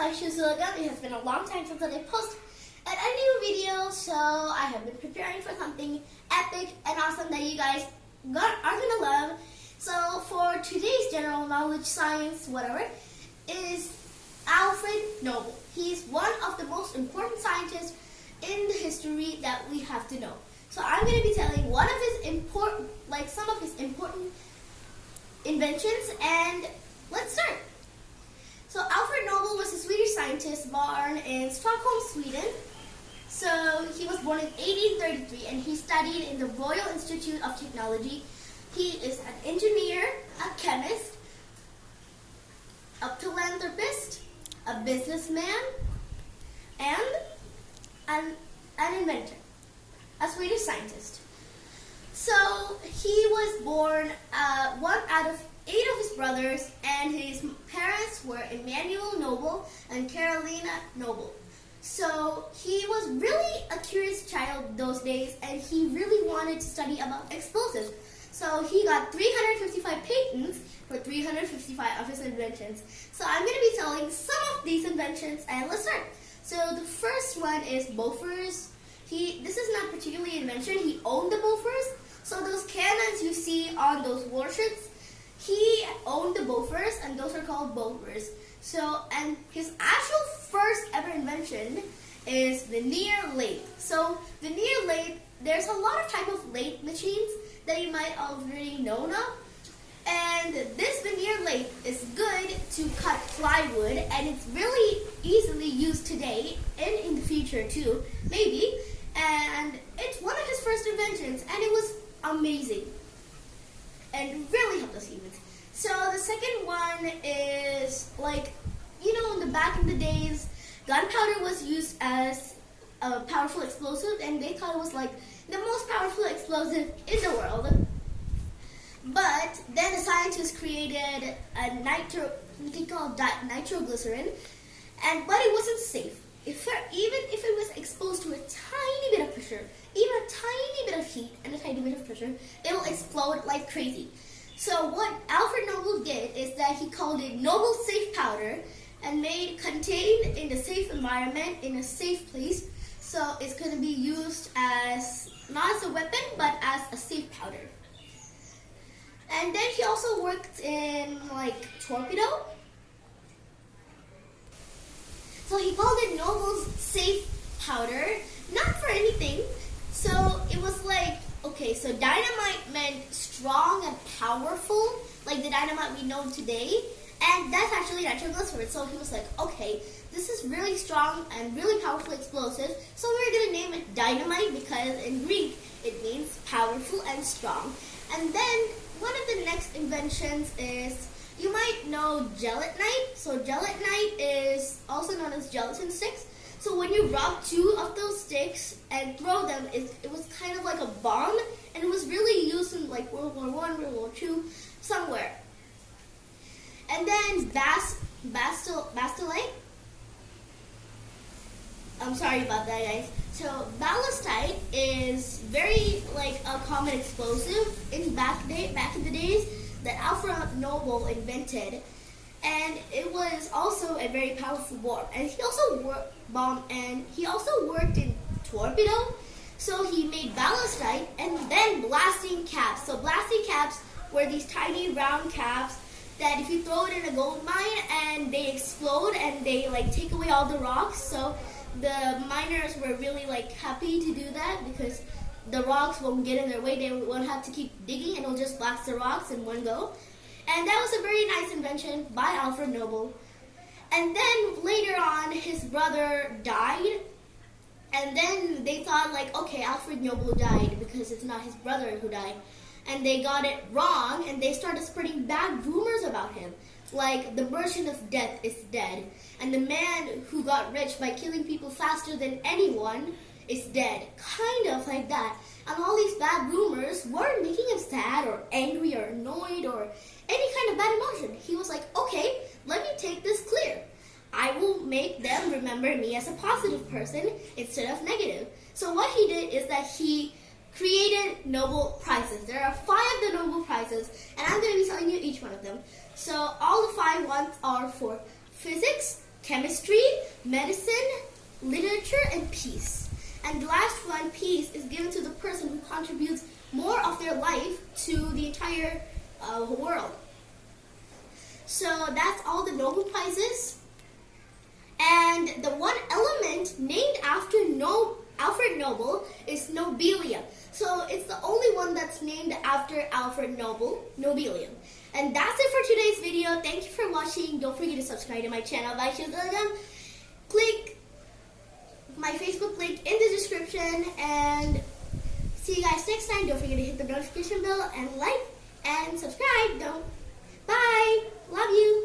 Vaishu Ulagam. It has been a long time since I posted a new video, so I have been preparing for something epic and awesome that you guys are gonna love. So for today's general knowledge, science, whatever, is Alfred Nobel. He's one of the most important scientists in the history that we have to know. So I'm going to be telling one of his some of his important inventions, and let's start. So Alfred Nobel was a Swedish scientist born in Stockholm, Sweden. So he was born in 1833 and he studied in the Royal Institute of Technology. He is an engineer, a chemist, a philanthropist, a businessman, and an inventor, a Swedish scientist. So he was born one out of 8 of his brothers, and his parents were Emanuel Nobel and Carolina Nobel. So he was really a curious child those days, and he really wanted to study about explosives. So he got 355 patents for 355 of his inventions. So I'm going to be telling some of these inventions, and let's start. So the first one is Bofors. This is not particularly an invention. He owned the Bofors. So those cannons you see on those warships, he owned the Bofors, and those are called Bofors. So, and his actual first ever invention is the near lathe. So the near lathe, there's a lot of type of lathe machines that you might already know of. And this veneer lathe is good to cut plywood, and it's really easily used today and in the future too, maybe. And it's one of his first inventions, and it was amazing and really helped us humans. So the second one is, in the back in the days, gunpowder was used as a powerful explosive, and they thought it was like the most powerful explosive in the world. But then the scientists created a nitroglycerin, but it wasn't safe. Even if it was exposed to a tiny bit of pressure, even a tiny bit of heat and a tiny bit of pressure, it will explode like crazy. So what Alfred Nobel did is that he called it Nobel Safe Powder and made contained in a safe environment, in a safe place. So it's going to be used as, not as a weapon, but as a safe powder. And then he also worked in torpedo. So he called it Nobel's Safe Powder, not for anything. So it was so dynamite meant strong and powerful, like the dynamite we know today. And that's actually nitroglycerin. So he was like, okay, this is really strong and really powerful explosive. So we're going to name it dynamite because in Greek it means powerful and strong. And then one of the next inventions is, you might know gelatinite. So gelatinite is also known as gelatin sticks. So when you rub 2 of those sticks and throw them, it was kind of like a bomb, and it was really used in World War I, World War II, somewhere. And then bastillite. I'm sorry about that, guys. So ballastite is very a common explosive back in the days that Alfred Nobel invented, and it was also a very powerful bomb. And he also worked in torpedo. So he made ballastite and then blasting caps. So blasting caps were these tiny round caps that if you throw it in a gold mine and they explode and they take away all the rocks. So the miners were really happy to do that because the rocks won't get in their way. They won't have to keep digging, and it'll just blast the rocks in one go. And that was a very nice invention by Alfred Nobel. And then later on, his brother died. And then they thought okay, Alfred Nobel died because it's not his brother who died. And they got it wrong, and they started spreading bad rumors about him. Like, the merchant of death is dead, and the man who got rich by killing people faster than anyone is dead. Kind of like that. And all these bad rumors weren't making him sad or angry or annoyed or any kind of bad emotion. He was like, okay, let me take this clear. I will make them remember me as a positive person instead of negative. So what he did is that he created Nobel Prizes. There are 5 of the Nobel Prizes, and I'm going to be telling you each one of them. So all the 5 ones are for physics, chemistry, medicine, literature, and peace. And the last one, peace, is given to the person who contributes more of their life to the entire world. So that's all the Nobel Prizes. And the one element named after Alfred Nobel is nobelium. So it's the only one that's named after Alfred Nobel, nobelium. And that's it for today's video. Thank you for watching. Don't forget to subscribe to my channel, Vaishu. Click my Facebook link in the description. And see you guys next time. Don't forget to hit the notification bell and like and subscribe. Bye. Love you.